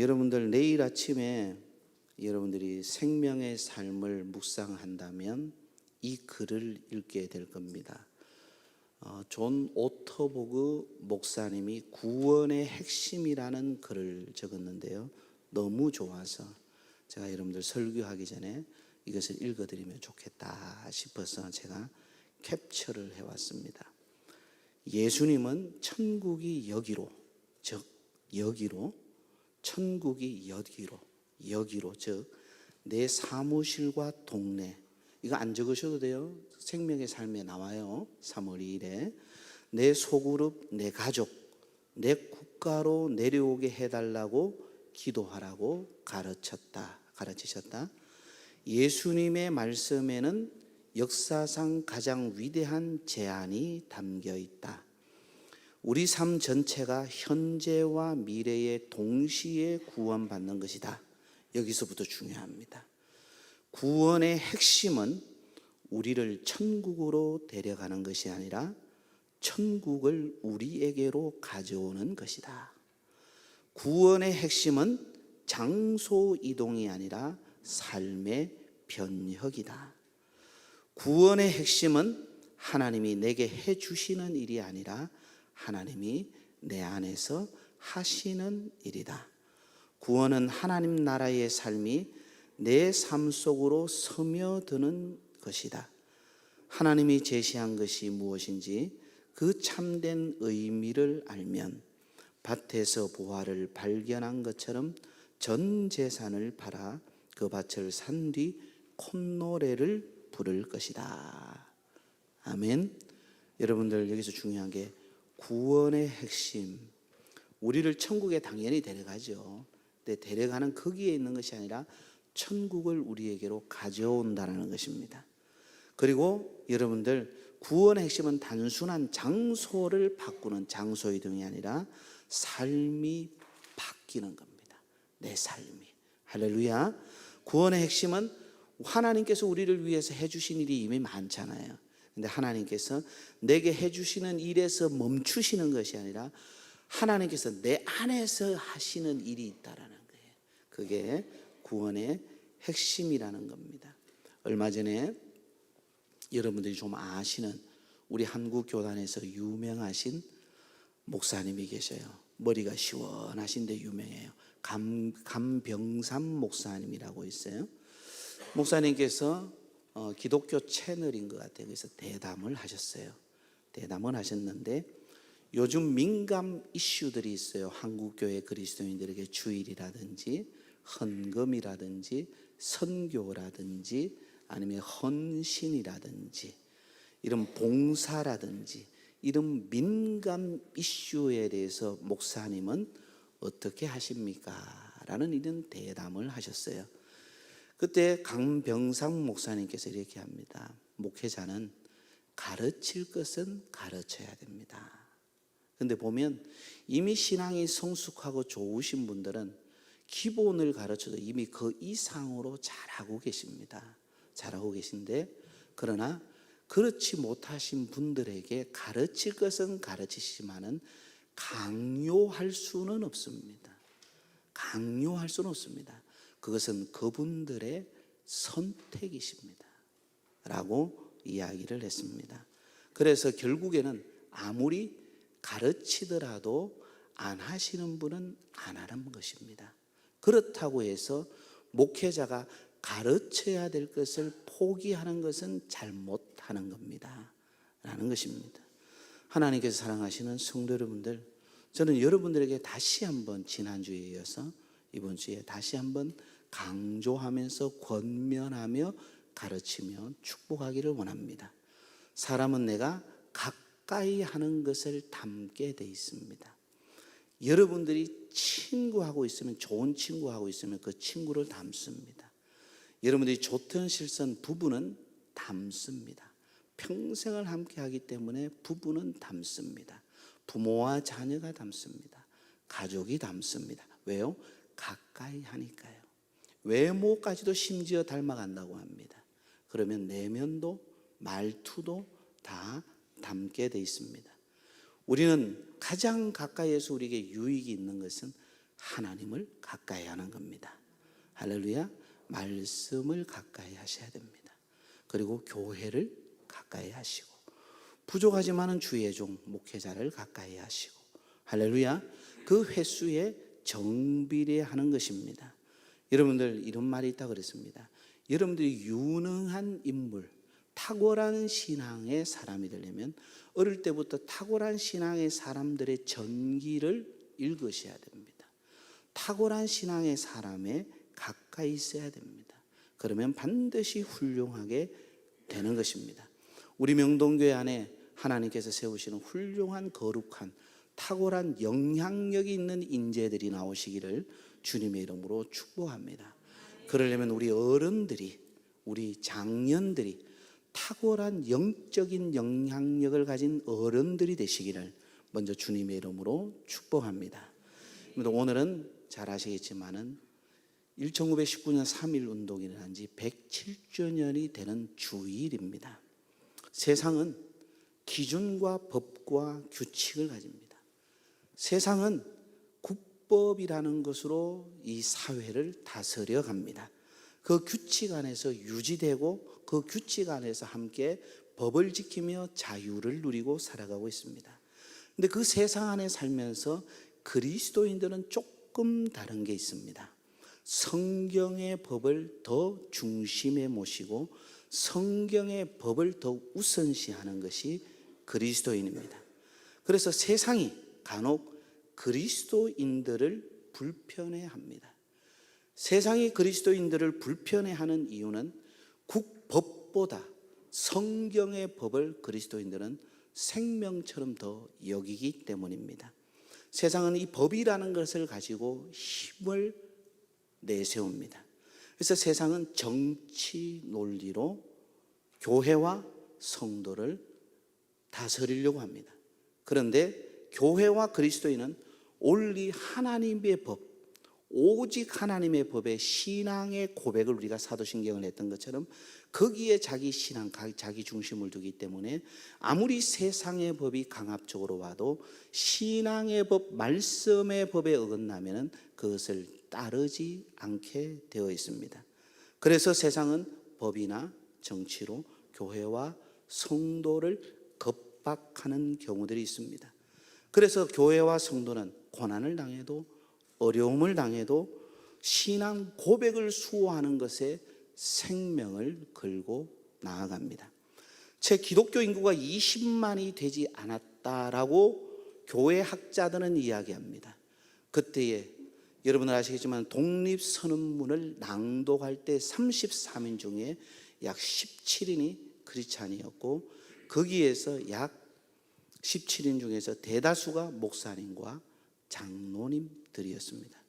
여러분들 내일 아침에 여러분들이 생명의 삶을 묵상한다면 이 글을 읽게 될 겁니다. 존 오터보그 목사님이 구원의 핵심이라는 글을 적었는데요. 너무 좋아서 제가 여러분들 설교하기 전에 이것을 읽어드리면 좋겠다 싶어서 제가 캡처를 해왔습니다. 예수님은 천국이 여기로, 즉 여기로, 천국이 여기로, 즉 내 사무실과 동네, 이거 안 적으셔도 돼요. 생명의 삶에 나와요. 3월 2일에 내 소그룹, 내 가족, 내 국가로 내려오게 해달라고 기도하라고 가르치셨다. 예수님의 말씀에는 역사상 가장 위대한 제안이 담겨 있다. 우리 삶 전체가 현재와 미래에 동시에 구원받는 것이다. 여기서부터 중요합니다. 구원의 핵심은 우리를 천국으로 데려가는 것이 아니라 천국을 우리에게로 가져오는 것이다. 구원의 핵심은 장소 이동이 아니라 삶의 변혁이다. 구원의 핵심은 하나님이 내게 해주시는 일이 아니라 하나님이 내 안에서 하시는 일이다. 구원은 하나님 나라의 삶이 내 삶 속으로 스며드는 것이다. 하나님이 제시한 것이 무엇인지 그 참된 의미를 알면 밭에서 보화를 발견한 것처럼 전 재산을 팔아 그 밭을 산 뒤 콧노래를 부를 것이다. 아멘. 여러분들, 여기서 중요한 게 구원의 핵심, 우리를 천국에 당연히 데려가죠. 근데 데려가는 거기에 있는 것이 아니라 천국을 우리에게로 가져온다는 것입니다. 그리고 여러분들, 구원의 핵심은 단순한 장소를 바꾸는 장소 이동이 아니라 삶이 바뀌는 겁니다. 내 삶이. 할렐루야. 구원의 핵심은 하나님께서 우리를 위해서 해주신 일이 이미 많잖아요. 근데 하나님께서 내게 해주시는 일에서 멈추시는 것이 아니라 하나님께서 내 안에서 하시는 일이 있다라는 거예요. 그게 구원의 핵심이라는 겁니다. 얼마 전에 여러분들이 좀 아시는 우리 한국 교단에서 유명하신 목사님이 계셔요. 머리가 시원하신데 유명해요. 감병삼 목사님이라고 있어요. 목사님께서 기독교 채널인 것 같아요. 그래서 대담을 하셨어요. 대담을 하셨는데 요즘 민감 이슈들이 있어요. 한국교회 그리스도인들에게 주일이라든지 헌금이라든지 선교라든지 아니면 헌신이라든지 이런 봉사라든지 이런 민감 이슈에 대해서 목사님은 어떻게 하십니까? 라는 이런 대담을 하셨어요. 그때 강병상 목사님께서 이렇게 합니다. 목회자는 가르칠 것은 가르쳐야 됩니다. 근데 보면 이미 신앙이 성숙하고 좋으신 분들은 기본을 가르쳐도 이미 그 이상으로 잘하고 계십니다. 잘하고 계신데, 그러나 그렇지 못하신 분들에게 가르칠 것은 가르치시지만은 강요할 수는 없습니다. 강요할 수는 없습니다. 그것은 그분들의 선택이십니다. 라고 이야기를 했습니다. 그래서 결국에는 아무리 가르치더라도 안 하시는 분은 안 하는 것입니다. 그렇다고 해서 목회자가 가르쳐야 될 것을 포기하는 것은 잘못하는 겁니다. 라는 것입니다. 하나님께서 사랑하시는 성도 여러분들, 저는 여러분들에게 다시 한번 지난주에 이어서 이번 주에 다시 한번 강조하면서 권면하며 가르치며 축복하기를 원합니다. 사람은 내가 가까이 하는 것을 닮게 돼 있습니다. 여러분들이 친구하고 있으면, 좋은 친구하고 있으면 그 친구를 닮습니다. 여러분들이 좋든 싫든 부부는 닮습니다. 평생을 함께 하기 때문에 부부는 닮습니다. 부모와 자녀가 닮습니다. 가족이 닮습니다. 왜요? 가까이 하니까요. 외모까지도 심지어 닮아간다고 합니다. 그러면 내면도 말투도 다 닮게 돼 있습니다. 우리는 가장 가까이에서 우리에게 유익이 있는 것은 하나님을 가까이 하는 겁니다. 할렐루야. 말씀을 가까이 하셔야 됩니다. 그리고 교회를 가까이 하시고, 부족하지만은 주의 종 목회자를 가까이 하시고, 할렐루야. 그 횟수에 정비례하는 것입니다. 여러분들 이런 말이 있다 그랬습니다. 여러분들이 유능한 인물, 탁월한 신앙의 사람이 되려면 어릴 때부터 탁월한 신앙의 사람들의 전기를 읽으셔야 됩니다. 탁월한 신앙의 사람에 가까이 있어야 됩니다. 그러면 반드시 훌륭하게 되는 것입니다. 우리 명동교회 안에 하나님께서 세우시는 훌륭한 거룩한 탁월한 영향력이 있는 인재들이 나오시기를 주님의 이름으로 축복합니다. 그러려면 우리 어른들이, 우리 장년들이 탁월한 영적인 영향력을 가진 어른들이 되시기를 먼저 주님의 이름으로 축복합니다. 오늘은 잘 아시겠지만은 1919년 3.1 운동이 일어난 지 107주년이 되는 주일입니다. 세상은 기준과 법과 규칙을 가집니다. 세상은 국법이라는 것으로 이 사회를 다스려 갑니다. 그 규칙 안에서 유지되고 그 규칙 안에서 함께 법을 지키며 자유를 누리고 살아가고 있습니다. 근데 그 세상 안에 살면서 그리스도인들은 조금 다른 게 있습니다. 성경의 법을 더 중심에 모시고 성경의 법을 더 우선시하는 것이 그리스도인입니다. 그래서 세상이 간혹 그리스도인들을 불편해합니다. 세상이 그리스도인들을 불편해하는 이유는 국법보다 성경의 법을 그리스도인들은 생명처럼 더 여기기 때문입니다. 세상은 이 법이라는 것을 가지고 힘을 내세웁니다. 그래서 세상은 정치 논리로 교회와 성도를 다스리려고 합니다. 그런데 교회와 그리스도인은 올리 하나님의 법, 오직 하나님의 법에 신앙의 고백을 우리가 사도신경을 했던 것처럼 거기에 자기 신앙, 자기 중심을 두기 때문에 아무리 세상의 법이 강압적으로 와도 신앙의 법, 말씀의 법에 어긋나면 그것을 따르지 않게 되어 있습니다. 그래서 세상은 법이나 정치로 교회와 성도를 겁박하는 경우들이 있습니다. 그래서 교회와 성도는 고난을 당해도 어려움을 당해도 신앙 고백을 수호하는 것에 생명을 걸고 나아갑니다. 제 기독교 인구가 20만이 되지 않았다라고 교회 학자들은 이야기합니다. 그때에 여러분은 아시겠지만 독립선언문을 낭독할 때 33인 중에 약 17인이 크리스찬이었고 거기에서 약 17인 중에서 대다수가 목사님과 장로님들이었습니다.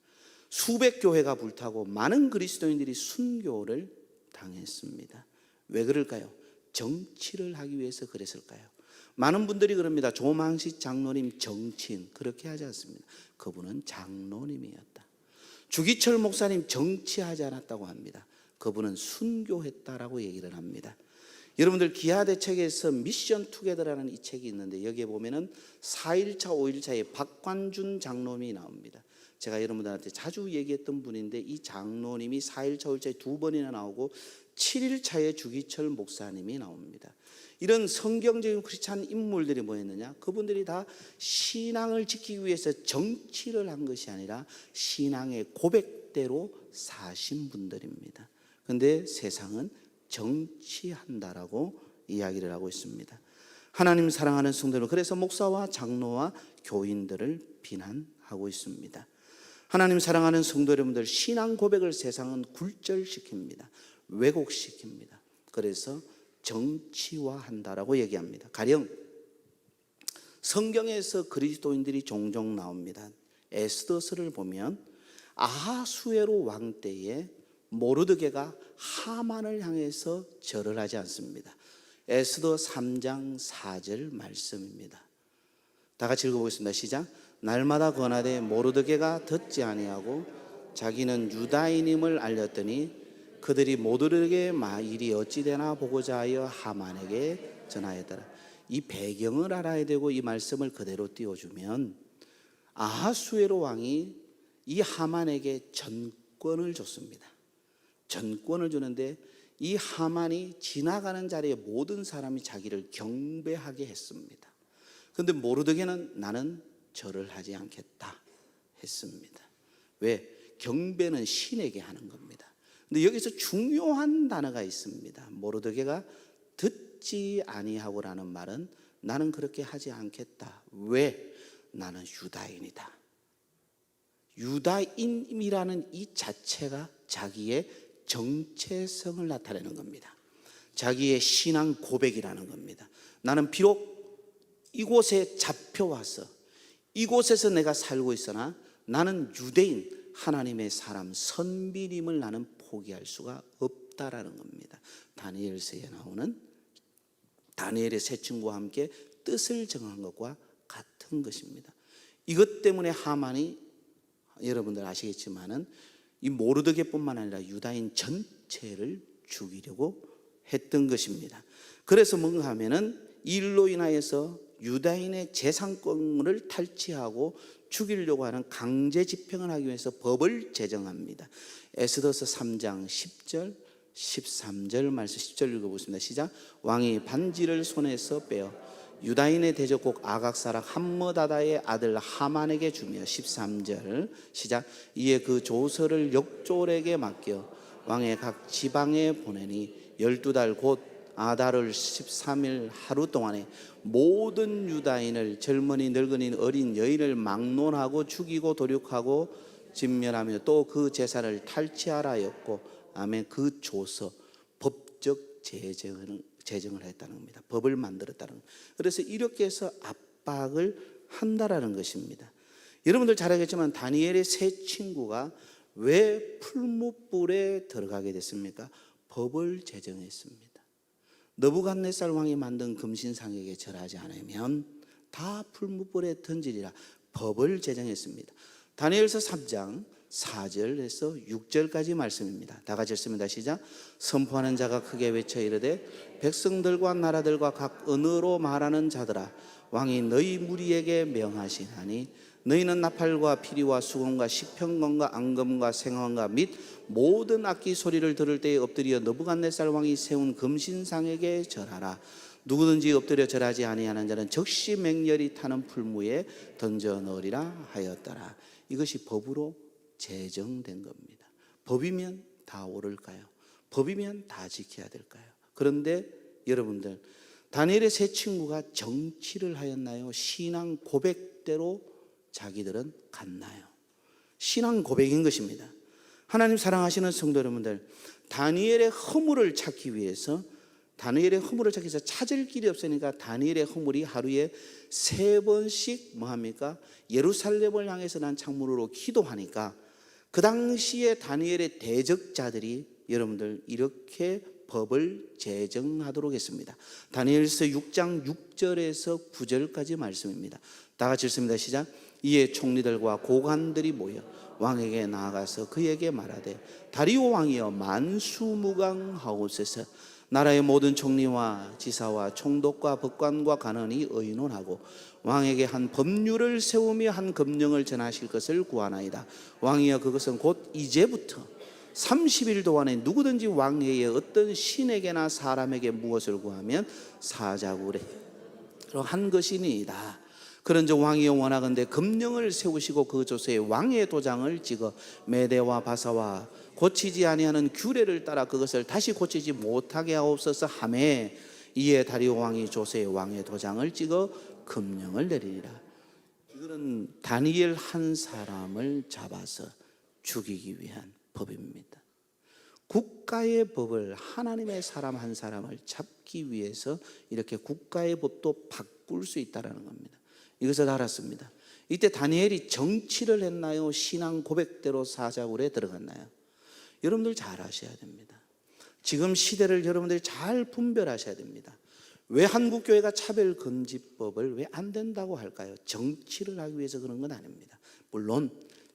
수백 교회가 불타고 많은 그리스도인들이 순교를 당했습니다. 왜 그럴까요? 정치를 하기 위해서 그랬을까요? 많은 분들이 그럽니다. 조망식 장로님 정치인, 그렇게 하지 않습니다. 그분은 장로님이었다. 주기철 목사님 정치하지 않았다고 합니다. 그분은 순교했다라고 얘기를 합니다. 여러분들 기하대책에서 미션 투게더라는 이 책이 있는데 여기에 보면은 4일차 5일차에 박관준 장로님이 나옵니다. 제가 여러분들한테 자주 얘기했던 분인데 이 장로님이 4일차 5일차에 두 번이나 나오고 7일차에 주기철 목사님이 나옵니다. 이런 성경적인 크리스찬 인물들이 뭐였느냐? 그분들이 다 신앙을 지키기 위해서 정치를 한 것이 아니라 신앙의 고백대로 사신 분들입니다. 그런데 세상은 정치한다라고 이야기를 하고 있습니다. 하나님 사랑하는 성도들, 그래서 목사와 장로와 교인들을 비난하고 있습니다. 하나님 사랑하는 성도 여러분들, 신앙 고백을 세상은 굴절시킵니다. 왜곡시킵니다. 그래서 정치화한다라고 얘기합니다. 가령 성경에서 그리스도인들이 종종 나옵니다. 에스더서를 보면 아하수에로 왕 때에 모르드게가 하만을 향해서 절을 하지 않습니다. 에스더 3장 4절 말씀입니다. 다 같이 읽어보겠습니다. 시작. 날마다 권하되 모르드게가 듣지 아니하고 자기는 유다인임을 알렸더니 그들이 모르드게의 일이 어찌 되나 보고자 하여 하만에게 전하였더라. 이 배경을 알아야 되고 이 말씀을 그대로 띄워주면 아하수에로 왕이 이 하만에게 전권을 줬습니다. 전권을 주는데 이 하만이 지나가는 자리에 모든 사람이 자기를 경배하게 했습니다. 그런데 모르드게는 나는 절을 하지 않겠다 했습니다. 왜? 경배는 신에게 하는 겁니다. 근데 여기서 중요한 단어가 있습니다. 모르드게가 듣지 아니하고라는 말은 나는 그렇게 하지 않겠다. 왜? 나는 유다인이다. 유다인이라는 이 자체가 자기의 정체성을 나타내는 겁니다. 자기의 신앙 고백이라는 겁니다. 나는 비록 이곳에 잡혀와서 이곳에서 내가 살고 있으나 나는 유대인, 하나님의 사람, 선비님을 나는 포기할 수가 없다라는 겁니다. 다니엘서에 나오는 다니엘의 세 친구와 함께 뜻을 정한 것과 같은 것입니다. 이것 때문에 하만이 여러분들 아시겠지만은 이 모르드게뿐만 아니라 유다인 전체를 죽이려고 했던 것입니다. 그래서 뭔가 하면은 이 일로 인하여서 유다인의 재산권을 탈취하고 죽이려고 하는 강제 집행을 하기 위해서 법을 제정합니다. 에스더서 3장 10절 13절 말씀 10절 읽어보겠습니다. 시작. 왕이 반지를 손에서 빼어 유다인의 대적국 아각사람 함므다다의 아들 하만에게 주며 13절 시작. 이에 그 조서를 역졸에게 맡겨 왕의 각 지방에 보내니 12달 곧 아달을 13일 하루 동안에 모든 유다인을 젊은이 늙은이 어린 여인을 막론하고 죽이고 도륙하고 진멸하며 또 그 재산을 탈취하라 하였고 아멘. 그 조서 법적 제정을 했다는 겁니다. 법을 만들었다는 겁니다. 그래서 이렇게 해서 압박을 한다라는 것입니다. 여러분들 잘 알겠지만 다니엘의 세 친구가 왜 풀무불에 들어가게 됐습니까? 법을 제정했습니다. 느부갓네살 왕이 만든 금신상에게 절하지 않으면 다 풀무불에 던지리라 법을 제정했습니다. 다니엘서 3장 4절에서 6절까지 말씀입니다. 다 같이 읽습니다. 시작. 선포하는 자가 크게 외쳐 이르되 백성들과 나라들과 각 언어로 말하는 자들아 왕이 너희 무리에게 명하시나니 너희는 나팔과 피리와 수금과 시편건과 앙금과 생황과 및 모든 악기 소리를 들을 때에 엎드려 느부갓네살 왕이 세운 금신상에게 절하라. 누구든지 엎드려 절하지 아니하는 자는 즉시 맹렬히 타는 풀무에 던져 넣으리라 하였더라. 이것이 법으로 제정된 겁니다. 법이면 다 옳을까요? 법이면 다 지켜야 될까요? 그런데 여러분들 다니엘의 세 친구가 정치를 하였나요? 신앙 고백대로 자기들은 갔나요? 신앙 고백인 것입니다. 하나님 사랑하시는 성도 여러분들, 다니엘의 허물을 찾기 위해서 찾을 길이 없으니까 다니엘의 허물이 하루에 3번씩 뭐합니까? 예루살렘을 향해서 난 창문으로 기도하니까 그 당시에 다니엘의 대적자들이 여러분들 이렇게 법을 제정하도록 했습니다. 다니엘서 6장 6절에서 9절까지 말씀입니다. 다 같이 읽습니다. 시작. 이에 총리들과 고관들이 모여 왕에게 나아가서 그에게 말하되 다리오 왕이여 만수무강하옵소서. 나라의 모든 총리와 지사와 총독과 법관과 간원이 의논하고 왕에게 한 법률을 세우며 한 금령을 전하실 것을 구하나이다. 왕이여 그것은 곧 이제부터 30일 동안에 누구든지 왕에게 어떤 신에게나 사람에게 무엇을 구하면 사자구로 한 것이니이다. 그런즉 왕이여 원하건대 금령을 세우시고 그 조서에 왕의 도장을 찍어 메대와 바사와 고치지 아니하는 규례를 따라 그것을 다시 고치지 못하게 하옵소서 하매 이에 다리오 왕이 조서에 왕의 도장을 찍어 금령을 내리리라. 이거는 다니엘 한 사람을 잡아서 죽이기 위한 법입니다. 국가의 법을 하나님의 사람 한 사람을 잡기 위해서 이렇게 국가의 법도 바꿀 수 있다는 겁니다. 이것을 알았습니다. 이때 다니엘이 정치를 했나요? 신앙 고백대로 사자굴에 들어갔나요? 여러분들 잘 아셔야 됩니다. 지금 시대를 여러분들이 잘 분별하셔야 됩니다. 왜 한국교회가 차별금지법을 왜 안 된다고 할까요? 정치를 하기 위해서 그런 건 아닙니다. 물론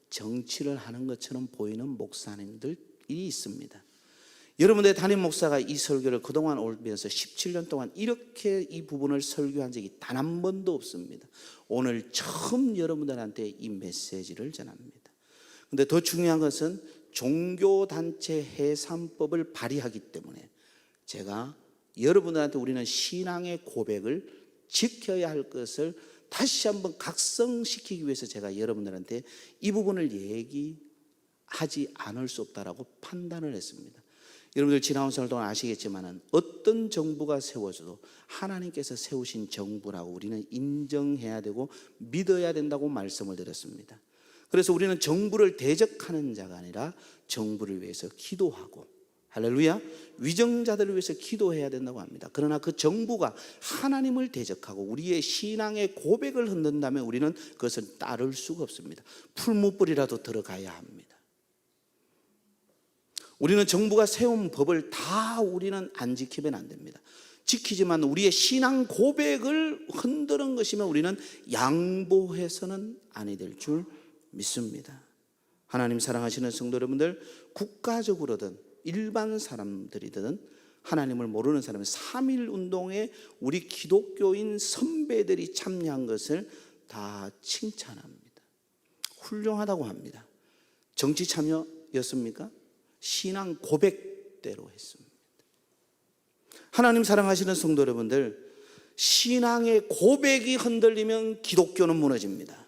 정치를 하는 것처럼 보이는 목사님들이 있습니다. 여러분의 담임 목사가 이 설교를 그동안 올면서 17년 동안 이렇게 이 부분을 설교한 적이 단 한 번도 없습니다. 오늘 처음 여러분들한테 이 메시지를 전합니다. 근데 더 중요한 것은 종교단체 해산법을 발의하기 때문에 제가 여러분들한테 우리는 신앙의 고백을 지켜야 할 것을 다시 한번 각성시키기 위해서 제가 여러분들한테 이 부분을 얘기하지 않을 수 없다라고 판단을 했습니다. 여러분들 지나온 세월 동안 아시겠지만 어떤 정부가 세워져도 하나님께서 세우신 정부라고 우리는 인정해야 되고 믿어야 된다고 말씀을 드렸습니다. 그래서 우리는 정부를 대적하는 자가 아니라 정부를 위해서 기도하고, 할렐루야, 위정자들을 위해서 기도해야 된다고 합니다. 그러나 그 정부가 하나님을 대적하고 우리의 신앙의 고백을 흔든다면 우리는 그것을 따를 수가 없습니다. 풀무불이라도 들어가야 합니다. 우리는 정부가 세운 법을 다 우리는 안 지키면 안 됩니다. 지키지만 우리의 신앙 고백을 흔드는 것이면 우리는 양보해서는 아니 될 줄 믿습니다. 하나님 사랑하시는 성도 여러분들, 국가적으로든 일반 사람들이든 하나님을 모르는 사람은 3.1 운동에 우리 기독교인 선배들이 참여한 것을 다 칭찬합니다. 훌륭하다고 합니다. 정치 참여였습니까? 신앙 고백대로 했습니다. 하나님 사랑하시는 성도 여러분들, 신앙의 고백이 흔들리면 기독교는 무너집니다.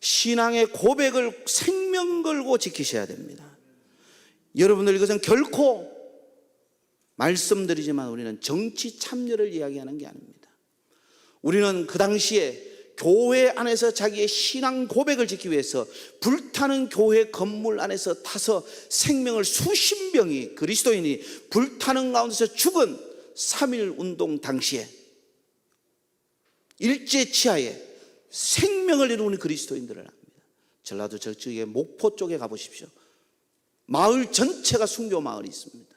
신앙의 고백을 생명 걸고 지키셔야 됩니다. 여러분들, 이것은 결코 말씀드리지만 우리는 정치 참여를 이야기하는 게 아닙니다. 우리는 그 당시에 교회 안에서 자기의 신앙 고백을 지키기 위해서 불타는 교회 건물 안에서 타서 생명을 수십 명이 그리스도인이 불타는 가운데서 죽은 3.1 운동 당시에 일제치하에 생명을 이루는 그리스도인들을 압니다. 전라도 저쪽에 목포 쪽에 가보십시오. 마을 전체가 순교 마을이 있습니다.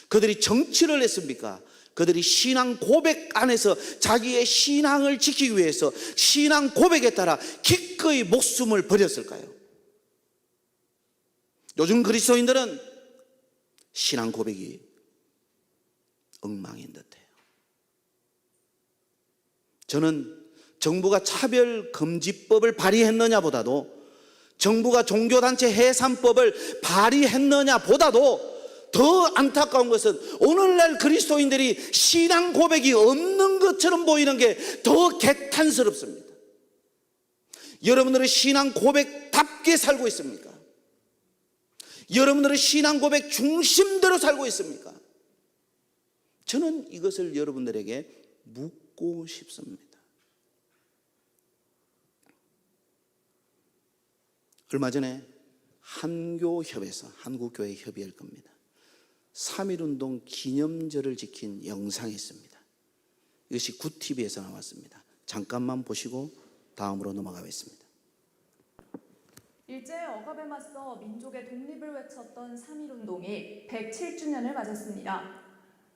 그들이 정치를 했습니까? 그들이 신앙 고백 안에서 자기의 신앙을 지키기 위해서 신앙 고백에 따라 기꺼이 목숨을 버렸을까요? 요즘 그리스도인들은 신앙 고백이 엉망인 듯해요. 저는 정부가 차별금지법을 발의했느냐 보다도, 정부가 종교단체 해산법을 발의했느냐 보다도 더 안타까운 것은 오늘날 그리스도인들이 신앙 고백이 없는 것처럼 보이는 게 더 개탄스럽습니다. 여러분들의 신앙 고백답게 살고 있습니까? 여러분들의 신앙 고백 중심대로 살고 있습니까? 저는 이것을 여러분들에게 묻고 싶습니다. 얼마 전에 한교협에서, 한국교회 협의할 겁니다, 3.1 운동 기념절을 지킨 영상이 있습니다. 이것이 굿TV에서 나왔습니다. 잠깐만 보시고 다음으로 넘어가겠습니다. 일제의 억압에 맞서 민족의 독립을 외쳤던 3.1 운동이 107주년을 맞았습니다.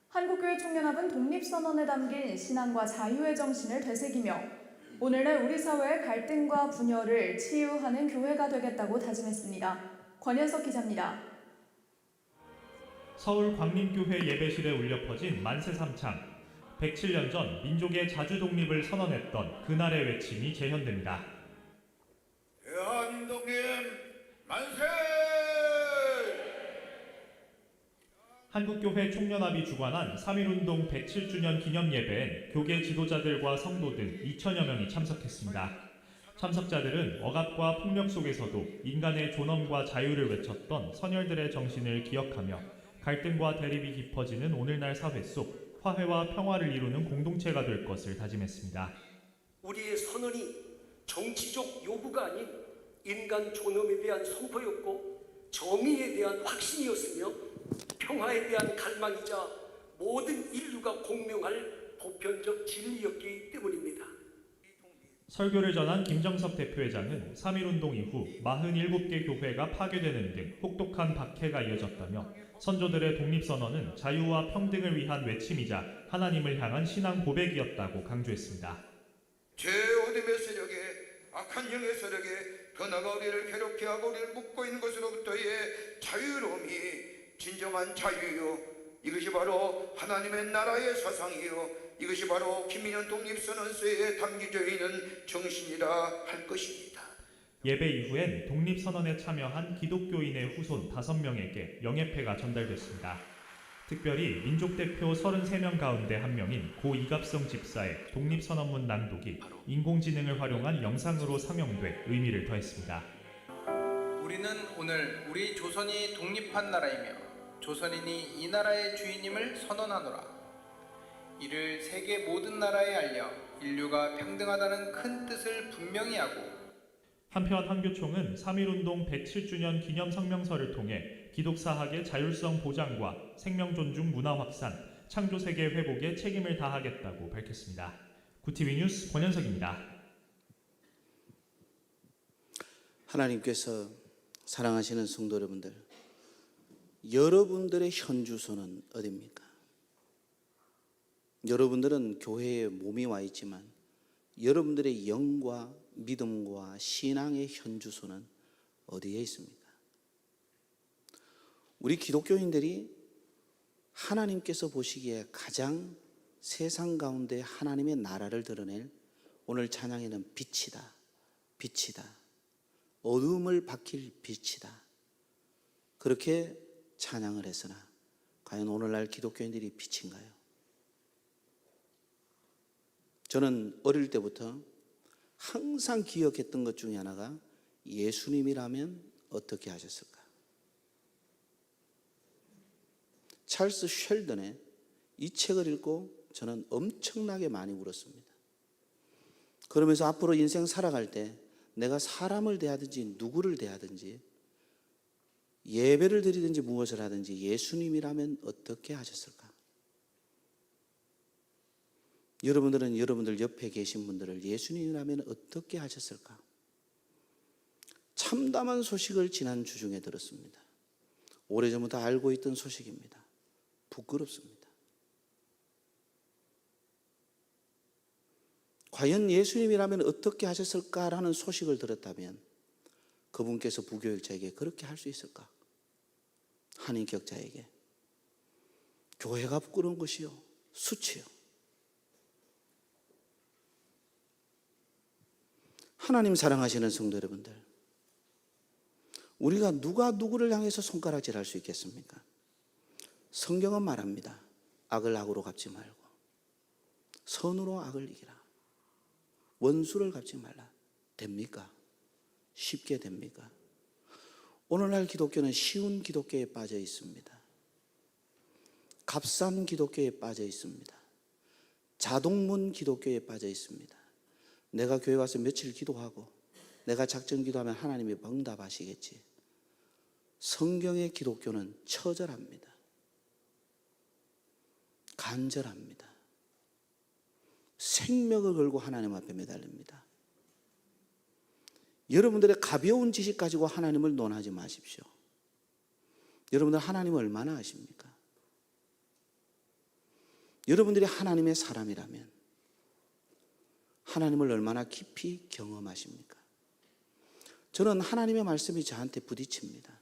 한국교회 총연합은 독립선언에 담긴 신앙과 자유의 정신을 되새기며 오늘날 우리 사회의 갈등과 분열을 치유하는 교회가 되겠다고 다짐했습니다. 권현석 기자입니다. 서울 광림교회 예배실에 울려 퍼진 만세 삼창. 107년 전 민족의 자주 독립을 선언했던 그날의 외침이 재현됩니다. 대한민국님 만세! 한국교회 총연합이 주관한 3.1운동 107주년 기념예배엔 교계 지도자들과 성도 등 2천여 명이 참석했습니다. 참석자들은 억압과 폭력 속에서도 인간의 존엄과 자유를 외쳤던 선열들의 정신을 기억하며 갈등과 대립이 깊어지는 오늘날 사회 속 화해와 평화를 이루는 공동체가 될 것을 다짐했습니다. 우리의 선언이 정치적 요구가 아닌 인간 존엄에 대한 선포였고 정의에 대한 확신이었으며 평화에 대한 갈망이자 모든 인류가 공명할 보편적 진리였기 때문입니다. 설교를 전한 김정섭 대표회장은 3.1운동 이후 47개 교회가 파괴되는 등 혹독한 박해가 이어졌다며 선조들의 독립선언은 자유와 평등을 위한 외침이자 하나님을 향한 신앙 고백이었다고 강조했습니다. 제5dem의 세력에, 악한 영의 세력에, 더 나아가 우리를 괴롭게 하고 우리를 묶고 있는 것으로부터의 자유로움이 진정한 자유요, 이것이 바로 하나님의 나라의 사상이요, 이것이 바로 김민현 독립선언서에 담겨져 있는 정신이라 할 것입니다. 예배 이후엔 독립선언에 참여한 기독교인의 후손 5명에게 영예패가 전달됐습니다. 특별히 민족대표 33명 가운데 1명인 고 이갑성 집사의 독립선언문 낭독이 인공지능을 활용한 영상으로 상영돼 의미를 더했습니다. 우리는 오늘 우리 조선이 독립한 나라이며 조선인이 이 나라의 주인임을 선언하노라. 이를 세계 모든 나라에 알려 인류가 평등하다는 큰 뜻을 분명히 하고, 한편 한교총은 3.1운동 107주년 기념 성명서를 통해 기독사학의 자율성 보장과 생명 존중 문화 확산, 창조세계 회복에 책임을 다하겠다고 밝혔습니다. 구TV 뉴스 권현석입니다. 하나님께서 사랑하시는 성도 여러분들, 여러분들의 현주소는 어디입니까? 여러분들은 교회에 몸이 와 있지만 여러분들의 영과 믿음과 신앙의 현주소는 어디에 있습니까? 우리 기독교인들이 하나님께서 보시기에 가장 세상 가운데 하나님의 나라를 드러낼 오늘 찬양에는 빛이다, 빛이다, 어둠을 밝힐 빛이다, 그렇게 찬양을 했으나 과연 오늘날 기독교인들이 빛인가요? 저는 어릴 때부터 항상 기억했던 것 중에 하나가 예수님이라면 어떻게 하셨을까? 찰스 쉘던의 이 책을 읽고 저는 엄청나게 많이 울었습니다. 그러면서 앞으로 인생 살아갈 때 내가 사람을 대하든지 누구를 대하든지 예배를 드리든지 무엇을 하든지 예수님이라면 어떻게 하셨을까? 여러분들은 여러분들 옆에 계신 분들을 예수님이라면 어떻게 하셨을까? 참담한 소식을 지난 주중에 들었습니다. 오래전부터 알고 있던 소식입니다. 부끄럽습니다. 과연 예수님이라면 어떻게 하셨을까라는 소식을 들었다면 그분께서 부교육자에게 그렇게 할 수 있을까? 한인격자에게 교회가 부끄러운 것이요, 수치요. 하나님 사랑하시는 성도 여러분들, 우리가 누가 누구를 향해서 손가락질할 수 있겠습니까? 성경은 말합니다. 악을 악으로 갚지 말고 선으로 악을 이기라. 원수를 갚지 말라. 됩니까? 쉽게 됩니까? 오늘날 기독교는 쉬운 기독교에 빠져 있습니다. 값싼 기독교에 빠져 있습니다. 자동문 기독교에 빠져 있습니다. 내가 교회 와서 며칠 기도하고 내가 작정 기도하면 하나님이 응답하시겠지. 성경의 기독교는 처절합니다. 간절합니다. 생명을 걸고 하나님 앞에 매달립니다. 여러분들의 가벼운 지식 가지고 하나님을 논하지 마십시오. 여러분들 하나님을 얼마나 아십니까? 여러분들이 하나님의 사람이라면 하나님을 얼마나 깊이 경험하십니까? 저는 하나님의 말씀이 저한테 부딪힙니다.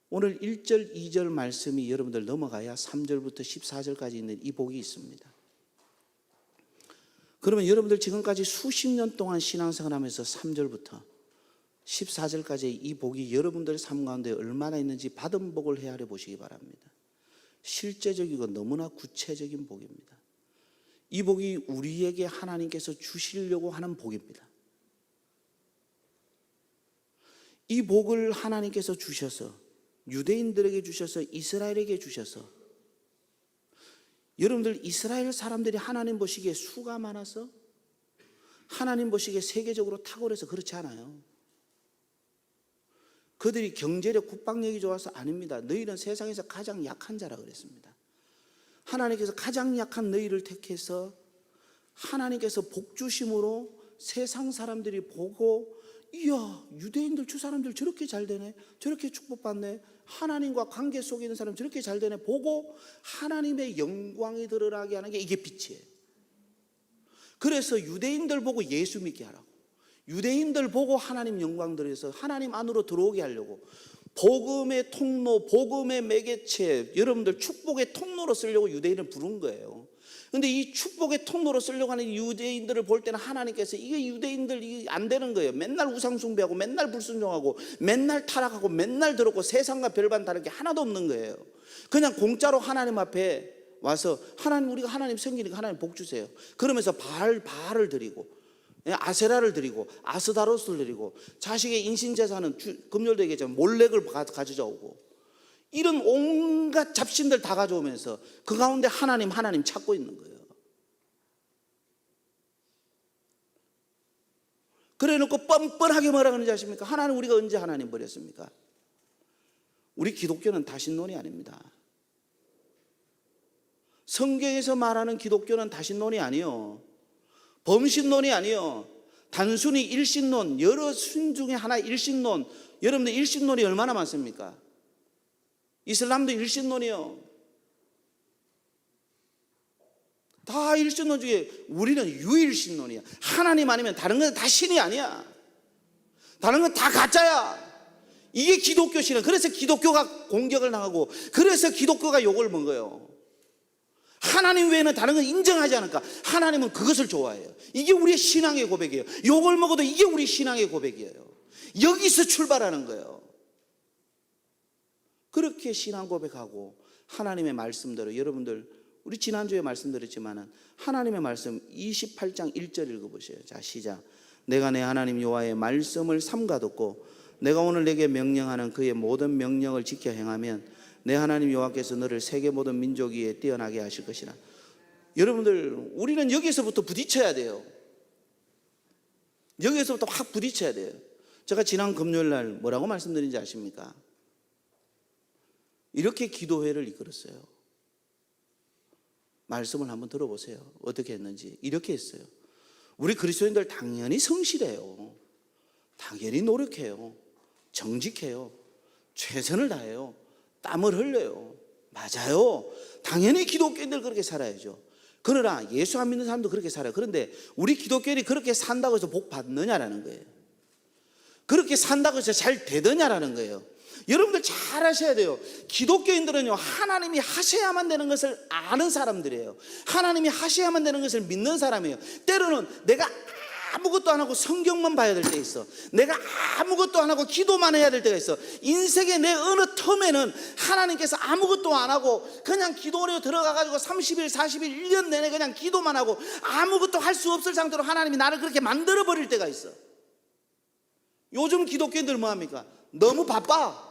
오늘 1절, 2절 말씀이 여러분들 넘어가야 3절부터 14절까지 있는 이 복이 있습니다. 그러면 여러분들 지금까지 수십 년 동안 신앙생활 하면서 3절부터 14절까지 이 복이 여러분들의 삶 가운데 얼마나 있는지 받은 복을 헤아려 보시기 바랍니다. 실제적이고 너무나 구체적인 복입니다. 이 복이 우리에게 하나님께서 주시려고 하는 복입니다. 이 복을 하나님께서 주셔서 유대인들에게 주셔서 이스라엘에게 주셔서 여러분들 이스라엘 사람들이 하나님 보시기에 수가 많아서 하나님 보시기에 세계적으로 탁월해서 그렇지 않아요. 그들이 경제력 국방력이 좋아서 아닙니다. 너희는 세상에서 가장 약한 자라 그랬습니다. 하나님께서 가장 약한 너희를 택해서 하나님께서 복 주심으로 세상 사람들이 보고 이야 유대인들 주 사람들 저렇게 잘 되네, 저렇게 축복받네, 하나님과 관계 속에 있는 사람 저렇게 잘 되네 보고 하나님의 영광이 드러나게 하는 게 이게 빛이에요. 그래서 유대인들 보고 예수 믿게 하라고, 유대인들 보고 하나님 영광 들여서 하나님 안으로 들어오게 하려고 복음의 통로, 복음의 매개체, 여러분들 축복의 통로로 쓰려고 유대인을 부른 거예요. 근데 이 축복의 통로로 쓰려고 하는 유대인들을 볼 때는 하나님께서 이게 유대인들 이게 안 되는 거예요. 맨날 우상숭배하고 맨날 불순종하고 맨날 타락하고 맨날 더럽고 세상과 별반 다른 게 하나도 없는 거예요. 그냥 공짜로 하나님 앞에 와서 하나님 우리가 하나님 섬기니까 하나님 복 주세요. 그러면서 바알을 드리고 아세라를 드리고 아스다로스를 드리고 자식의 인신재산은 금요일도 얘기했지만 몰렉을 가져다 오고 이런 온갖 잡신들 다 가져오면서 그 가운데 하나님 찾고 있는 거예요. 그래 놓고 뻔뻔하게 뭐라 그러는지 아십니까? 하나님 우리가 언제 하나님 버렸습니까? 우리 기독교는 다신론이 아닙니다. 성경에서 말하는 기독교는 다신론이 아니요, 범신론이 아니요, 단순히 일신론, 여러 순 중에 하나 일신론. 여러분들 일신론이 얼마나 많습니까? 이슬람도 일신론이요. 다 일신론 중에 우리는 유일신론이야. 하나님 아니면 다른 건 다 신이 아니야. 다른 건 다 가짜야. 이게 기독교 신은. 그래서 기독교가 공격을 당하고, 그래서 기독교가 욕을 먹어요. 하나님 외에는 다른 건 인정하지 않을까? 하나님은 그것을 좋아해요. 이게 우리의 신앙의 고백이에요. 욕을 먹어도 이게 우리 신앙의 고백이에요. 여기서 출발하는 거예요. 그렇게 신앙 고백하고 하나님의 말씀대로, 여러분들 우리 지난주에 말씀드렸지만 하나님의 말씀 28장 1절 읽어보세요. 자, 시작. 내가 내 하나님 여호와의 말씀을 삼가 듣고 내가 오늘 내게 명령하는 그의 모든 명령을 지켜 행하면 내 하나님 여호와께서 너를 세계 모든 민족 위에 뛰어나게 하실 것이라. 여러분들 우리는 여기서부터 부딪혀야 돼요. 여기서부터 확 부딪혀야 돼요. 제가 지난 금요일 날 뭐라고 말씀드린지 아십니까? 이렇게 기도회를 이끌었어요. 말씀을 한번 들어보세요. 어떻게 했는지. 이렇게 했어요. 우리 그리스도인들 당연히 성실해요. 당연히 노력해요. 정직해요. 최선을 다해요. 땀을 흘려요. 맞아요. 당연히 기독교인들 그렇게 살아야죠. 그러나 예수 안 믿는 사람도 그렇게 살아요. 그런데 우리 기독교인이 그렇게 산다고 해서 복 받느냐라는 거예요. 그렇게 산다고 해서 잘 되느냐라는 거예요. 여러분들 잘 아셔야 돼요. 기독교인들은요, 하나님이 하셔야만 되는 것을 아는 사람들이에요. 하나님이 하셔야만 되는 것을 믿는 사람이에요. 때로는 내가 아무것도 안 하고 성경만 봐야 될 때 있어. 내가 아무것도 안 하고 기도만 해야 될 때가 있어. 인생의 내 어느 텀에는 하나님께서 아무것도 안 하고 그냥 기도원에 들어가가지고 30일, 40일, 1년 내내 그냥 기도만 하고 아무것도 할 수 없을 상태로 하나님이 나를 그렇게 만들어버릴 때가 있어. 요즘 기독교인들 뭐합니까? 너무 바빠.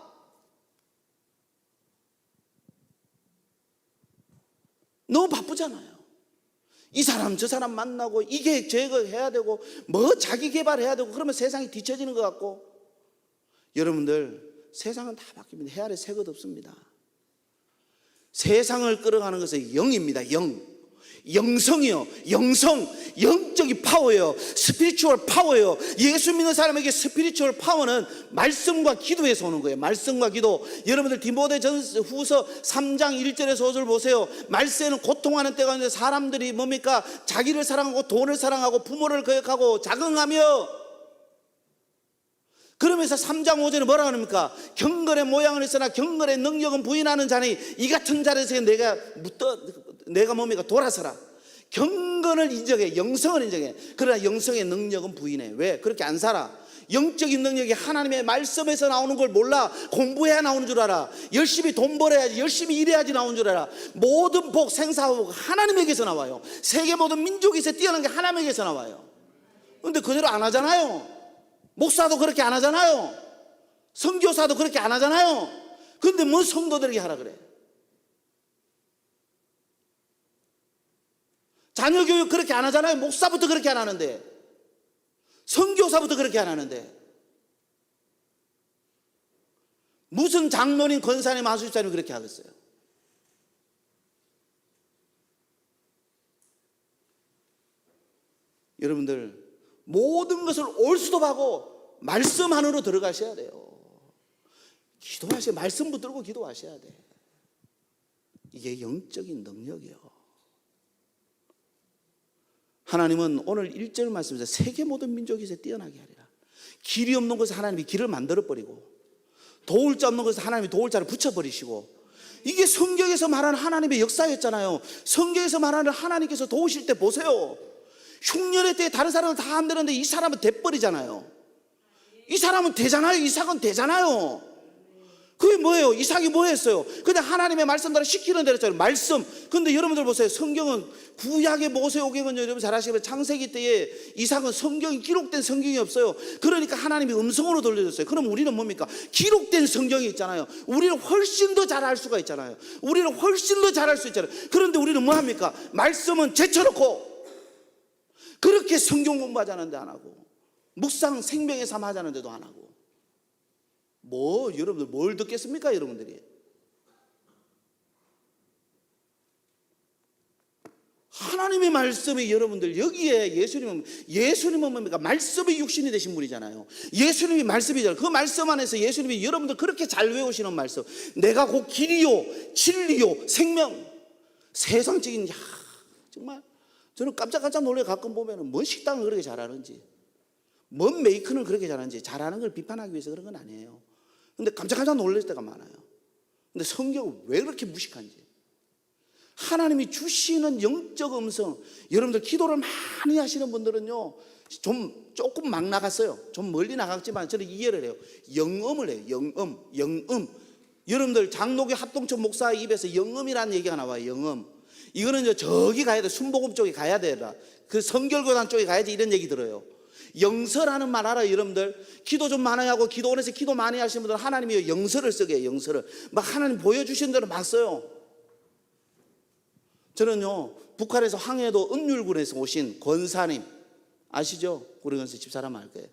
너무 바쁘잖아요. 이 사람 저 사람 만나고 이게 저거 해야 되고 뭐 자기 개발해야 되고 그러면 세상이 뒤처지는 것 같고. 여러분들 세상은 다 바뀝니다. 해 아래 새 것 없습니다. 세상을 끌어가는 것은 영입니다. 영성이요. 영성, 영적인 파워예요. 스피리추얼 파워예요. 예수 믿는 사람에게 스피리추얼 파워는 말씀과 기도에서 오는 거예요. 말씀과 기도. 여러분들 디모데전후서 3장 1절에서 5절 보세요. 말세는 고통하는 때가 있는데 사람들이 뭡니까? 자기를 사랑하고 돈을 사랑하고 부모를 거역하고 자긍하며, 그러면서 3장 5절에 뭐라 합니까? 경건의 모양은 있으나 경건의 능력은 부인하는 자니 이 같은 자리에서 내가 뭡니까? 돌아서라. 경건을 인정해. 영성을 인정해. 그러나 영성의 능력은 부인해. 왜? 그렇게 안 살아. 영적인 능력이 하나님의 말씀에서 나오는 걸 몰라. 공부해야 나오는 줄 알아. 열심히 돈 벌어야지, 열심히 일해야지 나오는 줄 알아. 모든 복, 생사복 하나님에게서 나와요. 세계 모든 민족에서 뛰어난 게 하나님에게서 나와요. 그런데 그대로 안 하잖아요. 목사도 그렇게 안 하잖아요. 선교사도 그렇게 안 하잖아요. 그런데 뭔 성도들에게 하라 그래? 자녀교육 그렇게 안 하잖아요. 목사부터 그렇게 안 하는데, 선교사부터 그렇게 안 하는데, 무슨 장로님, 권사님, 마술사님 그렇게 하겠어요? 여러분들 모든 것을 올수도하고 말씀 안으로 들어가셔야 돼요. 기도하셔야, 말씀 붙들고 기도하셔야 돼. 이게 영적인 능력이에요. 하나님은 오늘 1절 말씀에서 세계 모든 민족에서 뛰어나게 하리라. 길이 없는 곳에 하나님이 길을 만들어버리고, 도울 자 없는 곳에 하나님이 도울 자를 붙여버리시고, 이게 성경에서 말하는 하나님의 역사였잖아요. 성경에서 말하는 하나님께서 도우실 때 보세요. 흉년의 때에 다른 사람은 다 안 되는데 이 사람은 돼버리잖아요. 이 사람은 되잖아요. 이삭은 되잖아요. 그게 뭐예요? 이삭이 뭐 했어요? 그냥 하나님의 말씀대로 시키는 대로 했잖아요. 말씀. 근데 여러분들 보세요. 성경은 구약의 모세오경은 여러분 잘 아시겠지만 창세기 때에 이삭은 성경이 기록된 성경이 없어요. 그러니까 하나님이 음성으로 돌려줬어요. 그럼 우리는 뭡니까? 기록된 성경이 있잖아요. 우리는 훨씬 더 잘할 수가 있잖아요. 우리는 훨씬 더 잘할 수 있잖아요. 그런데 우리는 뭐 합니까? 말씀은 제쳐놓고 그렇게 성경 공부하자는데 안 하고 묵상 생명의 삶 하자는데도 안 하고 뭐 여러분들 뭘 듣겠습니까? 여러분들이 하나님의 말씀이 여러분들 여기에 예수님은 뭡니까? 말씀이 육신이 되신 분이잖아요. 예수님이 말씀이잖아요. 그 말씀 안에서 예수님이 여러분들 그렇게 잘 외우시는 말씀, 내가 곧 길이요 진리요 생명. 세상적인 정말 저는 깜짝깜짝 놀래 가끔 보면은 뭔 식당을 그렇게 잘하는지, 뭔 메이크는 그렇게 잘하는지, 잘하는 걸 비판하기 위해서 그런 건 아니에요. 근데 깜짝깜짝 놀랄 때가 많아요. 근데 성경은 왜 그렇게 무식한지, 하나님이 주시는 영적 음성, 여러분들 기도를 많이 하시는 분들은요 조금 막 나갔어요. 좀 멀리 나갔지만 저는 이해를 해요. 영음을 해요. 영음. 여러분들 장로교 합동천 목사 입에서 영음이라는 얘기가 나와요. 영음. 이거는 저기 가야 돼. 순복음 쪽에 가야 되라. 그 성결교단 쪽에 가야지 이런 얘기 들어요. 영서라는 말 알아요, 여러분들? 기도 좀 많이 하고 기도원에서 기도 많이 하시는 분들은 하나님이 영서를 쓰게 해요. 영서를 막 하나님 보여주신 대로 막 써요. 저는요 북한에서 황해도 은율군에서 오신 권사님 아시죠? 우리 건서 집사람 알 거예요.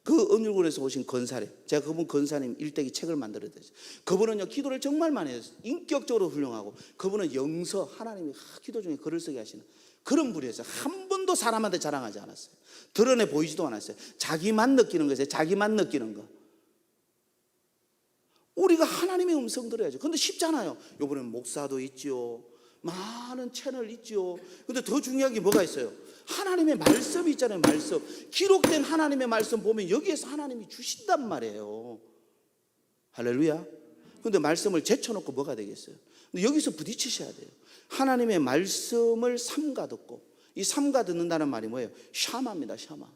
그 은율군에서 오신 권사님, 제가 그분 권사님 일대기 책을 만들어드렸어요. 그분은요 기도를 정말 많이 해요. 인격적으로 훌륭하고, 그분은 영서, 하나님이 기도 중에 글을 쓰게 하시는 그런 분이었어요. 한 번도 사람한테 자랑하지 않았어요. 드러내 보이지도 않았어요. 자기만 느끼는 거죠. 자기만 느끼는 거. 우리가 하나님의 음성 들어야죠. 근데 쉽잖아요. 이번엔 목사도 있지요, 많은 채널 있지요. 근데 더 중요한 게 뭐가 있어요? 하나님의 말씀이 있잖아요. 말씀, 기록된 하나님의 말씀 보면 여기에서 하나님이 주신단 말이에요. 할렐루야. 근데 말씀을 제쳐놓고 뭐가 되겠어요? 근데 여기서 부딪히셔야 돼요. 하나님의 말씀을 삼가 듣고, 이 삼가 듣는다는 말이 뭐예요? 샤마입니다. 샤마.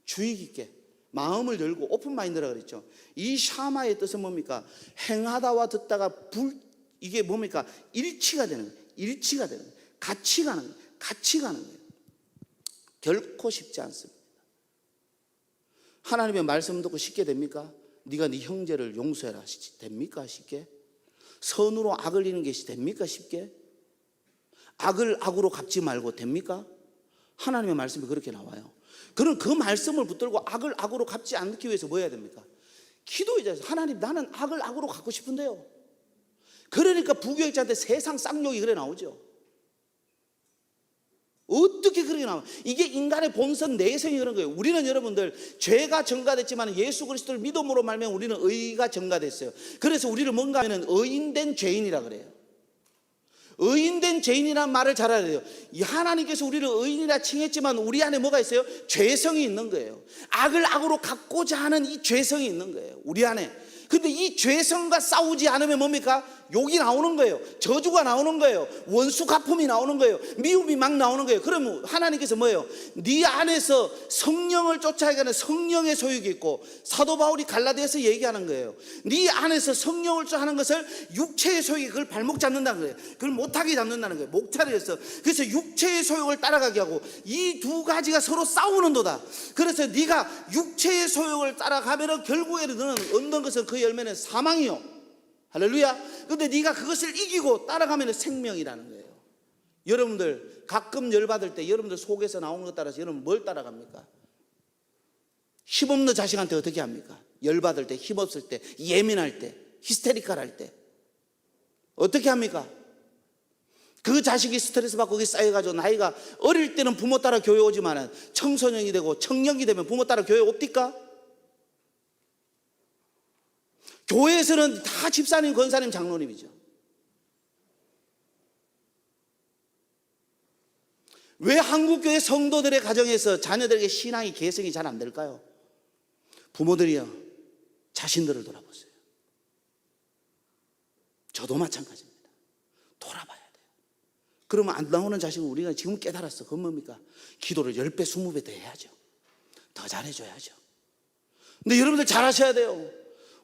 주의 깊게 마음을 열고 오픈 마인드라 그랬죠. 이 샤마의 뜻은 뭡니까? 행하다와 듣다가 이게 뭡니까? 일치가 되는 거예요. 일치가 되는 거예요. 같이 가는 거예요. 같이 가는 거예요. 결코 쉽지 않습니다. 하나님의 말씀 듣고 쉽게 됩니까? 네가 네 형제를 용서해라 됩니까? 쉽게? 선으로 악을 이기는 게 됩니까? 쉽게? 악을 악으로 갚지 말고 됩니까? 하나님의 말씀이 그렇게 나와요. 그럼 그 말씀을 붙들고 악을 악으로 갚지 않기 위해서 뭐 해야 됩니까? 기도해야죠. 하나님, 나는 악을 악으로 갚고 싶은데요. 그러니까 부교육자한테 세상 쌍욕이 그래 나오죠. 어떻게 그렇게 나와? 이게 인간의 본성 내성이 그런 거예요. 우리는 여러분들 죄가 전가됐지만 예수 그리스도를 믿음으로 말면 우리는 의가 전가됐어요. 그래서 우리를 뭔가 하면 의인된 죄인이라 그래요. 의인된 죄인이라는 말을 잘 알아야 돼요. 하나님께서 우리를 의인이라 칭했지만 우리 안에 뭐가 있어요? 죄성이 있는 거예요. 악을 악으로 갚고자 하는 이 죄성이 있는 거예요, 우리 안에. 근데 이 죄성과 싸우지 않으면 뭡니까? 욕이 나오는 거예요. 저주가 나오는 거예요. 원수 갚음이 나오는 거예요. 미움이 막 나오는 거예요. 그러면 하나님께서 뭐예요? 네 안에서 성령을 쫓아가는 성령의 소유가 있고, 사도 바울이 갈라디아서 얘기하는 거예요. 네 안에서 성령을 쫓아가는 것을 육체의 소유가 그걸 발목 잡는다는 거예요. 그걸 못하게 잡는다는 거예요. 목차려서. 그래서 육체의 소욕을 따라가게 하고, 이 두 가지가 서로 싸우는도다. 그래서 네가 육체의 소욕을 따라가면 결국에는 너는 얻는 것은 그 열매는 사망이요. 할렐루야. 근데 네가 그것을 이기고 따라가면 생명이라는 거예요. 여러분들 가끔 열받을 때 여러분들 속에서 나오는 것 따라서 여러분 뭘 따라갑니까? 힘없는 자식한테 어떻게 합니까? 열받을 때, 힘없을 때, 예민할 때, 히스테리컬할 때 어떻게 합니까? 그 자식이 스트레스 받고 그게 쌓여가지고 나이가 어릴 때는 부모 따라 교회 오지만은 청소년이 되고 청년이 되면 부모 따라 교회 옵니까? 교회에서는 다 집사님, 권사님, 장로님이죠. 왜 한국교회 성도들의 가정에서 자녀들에게 신앙이 개성이 잘 안 될까요? 부모들이요, 자신들을 돌아보세요. 저도 마찬가지입니다. 돌아봐야 돼요. 그러면 안 나오는 자식은 우리가 지금 깨달았어. 그건 뭡니까? 기도를 10배, 20배 더 해야죠. 더 잘해줘야죠. 근데 여러분들 잘 아셔야 돼요.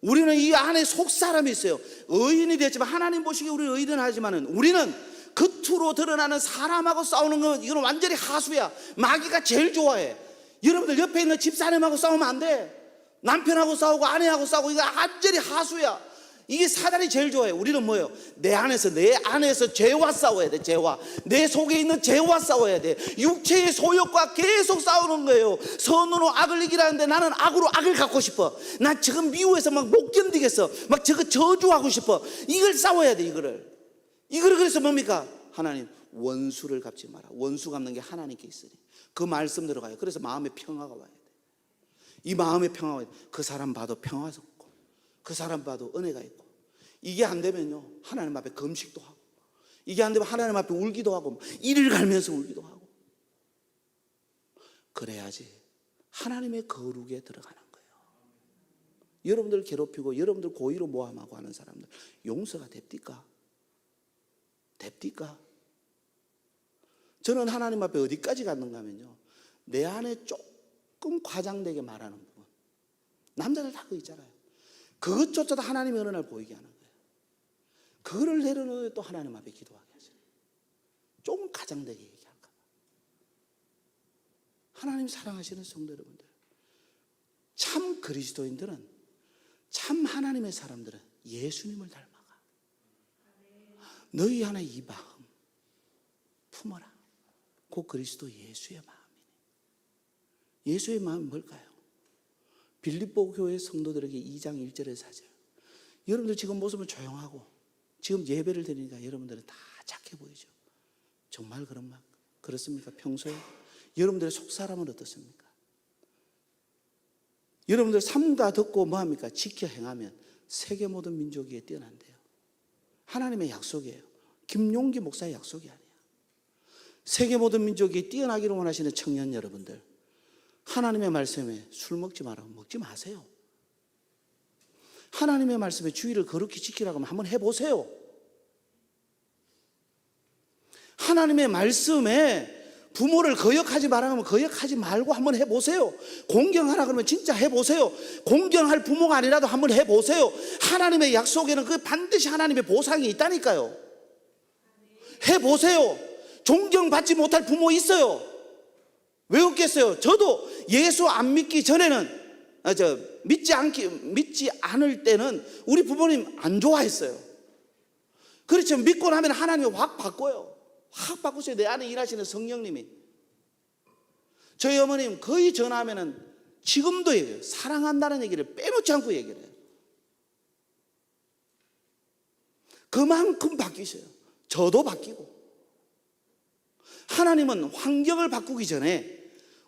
우리는 이 안에 속 사람이 있어요. 의인이 됐지만, 하나님 보시기에 우리는 의인은 하지만은, 우리는 겉으로 드러나는 사람하고 싸우는 건 이건 완전히 하수야. 마귀가 제일 좋아해. 여러분들 옆에 있는 집사람하고 싸우면 안 돼. 남편하고 싸우고 아내하고 싸우고 이거 완전히 하수야. 이게 사단이 제일 좋아해. 우리는 뭐예요? 내 안에서 죄와 싸워야 돼. 죄와, 내 속에 있는 죄와 싸워야 돼. 육체의 소욕과 계속 싸우는 거예요. 선으로 악을 이기라는데 나는 악으로 악을 갖고 싶어. 나 지금 미워해서 막 못 견디겠어. 막 저거 저주하고 싶어. 이걸 싸워야 돼. 이거를 그래서 뭡니까? 하나님, 원수를 갚지 마라. 원수 갚는 게 하나님께 있으니 그 말씀 들어가요. 그래서 마음에 평화가 와야 돼. 이 마음의 평화가, 그 사람 봐도 평화가 있고, 그 사람 봐도 은혜가 있고. 이게 안 되면요, 하나님 앞에 금식도 하고, 이게 안 되면 하나님 앞에 울기도 하고, 이를 갈면서 울기도 하고. 그래야지 하나님의 거룩에 들어가는 거예요. 여러분들 괴롭히고 여러분들 고의로 모함하고 하는 사람들 용서가 됩니까? 됩니까? 저는 하나님 앞에 어디까지 갔는가 하면요, 내 안에 조금 과장되게 말하는 부분, 남자들 다 그거 있잖아요. 그것조차도 하나님의 어느 날 보이게 하는 거예요. 그거를 내려놓으면 또 하나님 앞에 기도하게 하시는 거예요. 조금 과장되게 얘기할까 봐. 하나님 사랑하시는 성도 여러분들, 참 그리스도인들은, 참 하나님의 사람들은 예수님을 닮아가. 너희 안에 이 마음 품어라. 곧 그리스도 예수의 마음이니. 예수의 마음이 뭘까요? 빌립보 교회 성도들에게 2장 1절의 4절. 여러분들 지금 모습은 조용하고 지금 예배를 드리니까 여러분들은 다 착해 보이죠. 정말 그렇습니까? 평소에 여러분들의 속사람은 어떻습니까? 여러분들 삼가 듣고 뭐합니까? 지켜 행하면 세계 모든 민족 위에 뛰어난대요. 하나님의 약속이에요. 김용기 목사의 약속이 아니야. 세계 모든 민족이 뛰어나기를 원하시는 청년 여러분들, 하나님의 말씀에 술 먹지 마라, 먹지 마세요. 하나님의 말씀에 주의를 거룩히 지키라고 하면 한번 해보세요. 하나님의 말씀에 부모를 거역하지 말라고 하면 거역하지 말고 한번 해보세요. 공경하라 그러면 진짜 해보세요. 공경할 부모가 아니라도 한번 해보세요. 하나님의 약속에는 그 반드시 하나님의 보상이 있다니까요. 해보세요. 존경받지 못할 부모 있어요. 왜 없겠어요? 저도 예수 안 믿기 전에는, 믿지 않을 때는 우리 부모님 안 좋아했어요. 그렇지만 믿고 나면 하나님이 확 바꿔요. 확 바꾸세요. 내 안에 일하시는 성령님이. 저희 어머님 거의 전화하면은 지금도 얘기해요. 사랑한다는 얘기를 빼놓지 않고 얘기를 해요. 그만큼 바뀌셔요. 저도 바뀌고. 하나님은 환경을 바꾸기 전에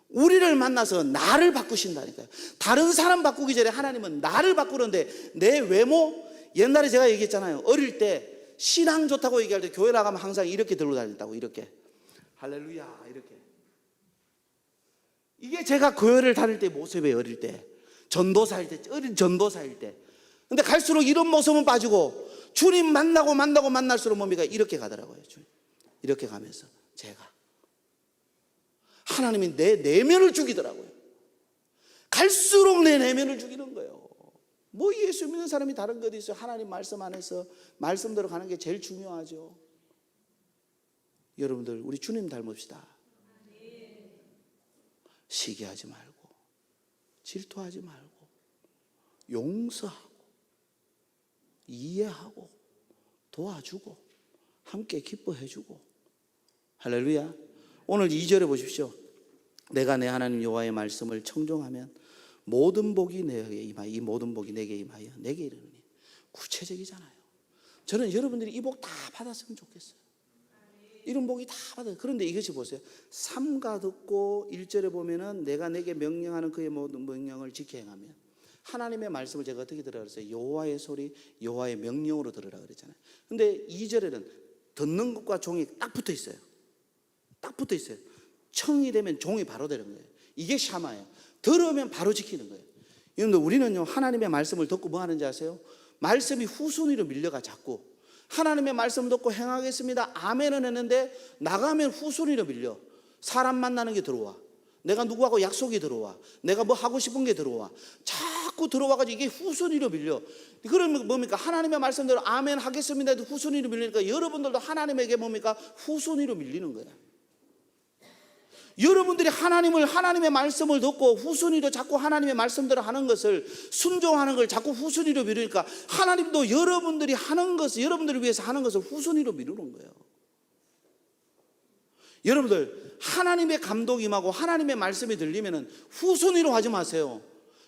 우리를 만나서 나를 바꾸신다니까요. 다른 사람 바꾸기 전에 하나님은 나를 바꾸는데, 내 외모, 옛날에 제가 얘기했잖아요. 어릴 때 신앙 좋다고 얘기할 때 교회 나가면 항상 이렇게 들고 다녔다고. 이렇게 할렐루야 이렇게. 이게 제가 교회를 다닐 때 모습이에요. 어릴 때 전도사일 때, 어린 전도사일 때. 근데 갈수록 이런 모습은 빠지고 주님 만날수록 뭡니까? 이렇게 가더라고요. 주님 이렇게 가면서 제가 하나님이 내 내면을 죽이더라고요. 갈수록 내 내면을 죽이는 거예요. 뭐 예수 믿는 사람이 다른 것 있어요. 하나님 말씀 안에서 말씀대로 가는 게 제일 중요하죠. 여러분들 우리 주님 닮읍시다. 시기하지 말고, 질투하지 말고, 용서하고, 이해하고, 도와주고, 함께 기뻐해주고. 할렐루야. 오늘 2절에 보십시오. 내가 내 하나님 여호와의 말씀을 청종하면 모든 복이 내게 임하여, 이 모든 복이 내게 임하여 내게 이르느니. 구체적이잖아요. 저는 여러분들이 이 복 다 받았으면 좋겠어요. 이런 복이 다 받아요. 그런데 이것이 보세요. 삼가 듣고 1절에 보면은 내가 내게 명령하는 그의 모든 명령을 지켜 행하면. 하나님의 말씀을 제가 어떻게 들으라 그랬어요? 여호와의 소리, 여호와의 명령으로 들으라 그랬잖아요. 근데 2절에는 듣는 것과 종이 딱 붙어 있어요. 딱 붙어 있어요. 청이 되면 종이 바로 되는 거예요. 이게 샤마예요. 들으면 바로 지키는 거예요. 여러분들 우리는요, 하나님의 말씀을 듣고 뭐 하는지 아세요? 말씀이 후순위로 밀려가 자꾸. 하나님의 말씀 듣고 행하겠습니다. 아멘은 했는데 나가면 후손이로 밀려. 사람 만나는 게 들어와. 내가 누구하고 약속이 들어와. 내가 뭐 하고 싶은 게 들어와. 자꾸 들어와가지고 이게 후손이로 밀려. 그러면 뭡니까? 하나님의 말씀대로 아멘 하겠습니다 해도 후손이로 밀리니까 여러분들도 하나님에게 뭡니까? 후손이로 밀리는 거야. 여러분들이 하나님의 말씀을 듣고 후순위로 자꾸 하나님의 말씀대로 하는 것을 순종하는 걸 자꾸 후순위로 미루니까 하나님도 여러분들이 하는 것을, 여러분들을 위해서 하는 것을 후순위로 미루는 거예요. 여러분들 하나님의 감동이 임하고 하나님의 말씀이 들리면은 후순위로 하지 마세요.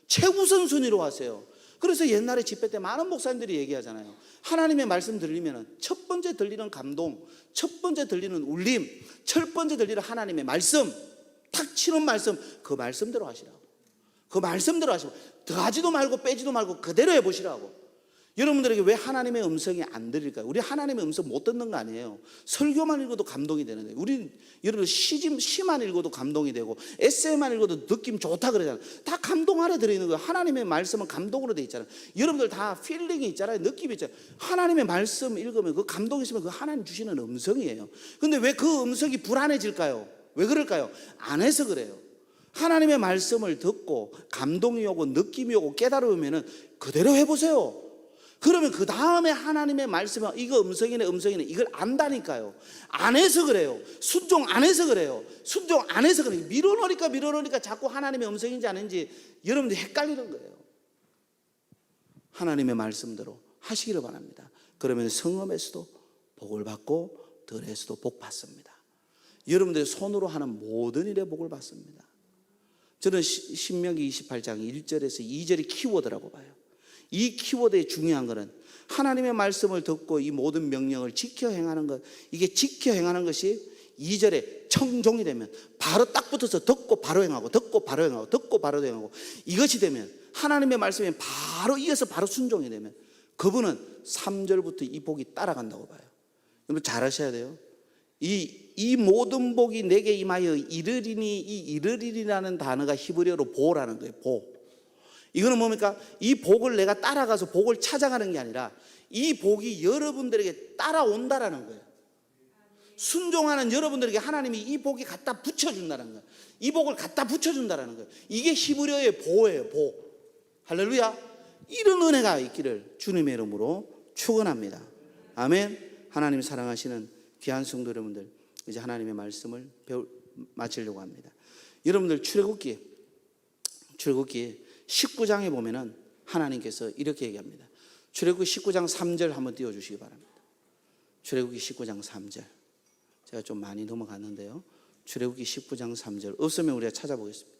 최우선 순위로 하세요. 그래서 옛날에 집회 때 많은 목사님들이 얘기하잖아요. 하나님의 말씀 들리면은 첫 번째 들리는 감동, 첫 번째 들리는 울림, 첫 번째 들리는 하나님의 말씀, 탁 치는 말씀, 그 말씀대로 하시라고. 그 말씀대로 하시고 더하지도 말고 빼지도 말고 그대로 해보시라고. 여러분들에게 왜 하나님의 음성이 안 들릴까요? 우리 하나님의 음성 못 듣는 거 아니에요. 설교만 읽어도 감동이 되는데, 우리 여러분 시만 읽어도 감동이 되고 에세이만 읽어도 느낌 좋다 그러잖아요. 다 감동 아래 들어있는 거예요. 하나님의 말씀은 감동으로 돼 있잖아요. 여러분들 다 필링이 있잖아요. 느낌이 있잖아요. 하나님의 말씀 읽으면 그 감동이 있으면 그 하나님 주시는 음성이에요. 근데 왜 그 음성이 불안해질까요? 왜 그럴까요? 안 해서 그래요. 하나님의 말씀을 듣고 감동이 오고 느낌이 오고 깨달으면은 그대로 해보세요. 그러면 그 다음에 하나님의 말씀이 이거 음성이네 이걸 안다니까요. 안 해서 그래요. 순종 안 해서 그래요. 순종 안 해서 그래요. 밀어놓으니까 자꾸 하나님의 음성인지 아닌지 여러분들이 헷갈리는 거예요. 하나님의 말씀대로 하시기를 바랍니다. 그러면 성읍에서도 복을 받고 들에서도 복 받습니다. 여러분들의 손으로 하는 모든 일에 복을 받습니다. 저는 신명기 28장 1절에서 2절이 키워드라고 봐요. 이 키워드의 중요한 것은 하나님의 말씀을 듣고 이 모든 명령을 지켜 행하는 것, 이게 지켜 행하는 것이 2절에 청종이 되면 바로 딱 붙어서 듣고 바로 행하고 듣고 바로 행하고 듣고 바로 행하고, 이것이 되면 하나님의 말씀에 바로 이어서 바로 순종이 되면 그분은 3절부터 이 복이 따라간다고 봐요. 여러분 잘 하셔야 돼요. 이 모든 복이 내게 임하여 이르리니, 이 이르리라는 단어가 히브리어로 보라는 거예요. 보. 이거는 뭡니까? 이 복을 내가 따라가서 복을 찾아가는 게 아니라 이 복이 여러분들에게 따라온다라는 거예요. 순종하는 여러분들에게 하나님이 이 복이 갖다 붙여준다는 거예요. 이 복을 갖다 붙여준다는 거예요. 이게 히브리어의 보예요. 보. 할렐루야. 이런 은혜가 있기를 주님의 이름으로 축원합니다. 아멘. 하나님 사랑하시는 귀한 성도 여러분들, 이제 하나님의 말씀을 마치려고 합니다. 여러분들 출애굽기 19장에 보면은 하나님께서 이렇게 얘기합니다. 출애굽기 19장 3절 한번 띄워주시기 바랍니다. 출애굽기 19장 3절. 제가 좀 많이 넘어갔는데요. 출애굽기 19장 3절. 없으면 우리가 찾아보겠습니다.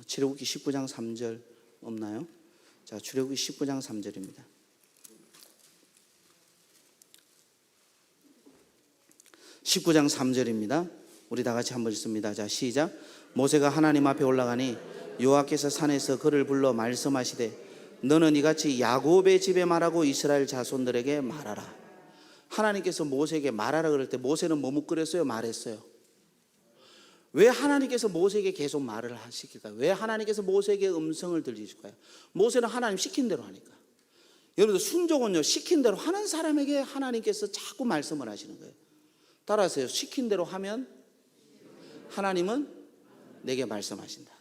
출애굽기 19장 3절 없나요? 자, 출애굽기 19장 3절입니다. (19장 3절입니다) 우리 다 같이 한번 읽습니다. 자, 시작. 모세가 하나님 앞에 올라가니 여호와께서 산에서 그를 불러 말씀하시되 너는 이같이 야곱의 집에 말하고 이스라엘 자손들에게 말하라. 하나님께서 모세에게 말하라 그럴 때 모세는 머뭇거렸어요? 말했어요? 왜 하나님께서 모세에게 계속 말을 시킬까요? 왜 하나님께서 모세에게 음성을 들리실까요? 모세는 하나님 시킨 대로 하니까. 여러분들 순종은요, 시킨 대로 하는 사람에게 하나님께서 자꾸 말씀을 하시는 거예요. 따라하세요. 시킨 대로 하면 하나님은 내게 말씀하신다.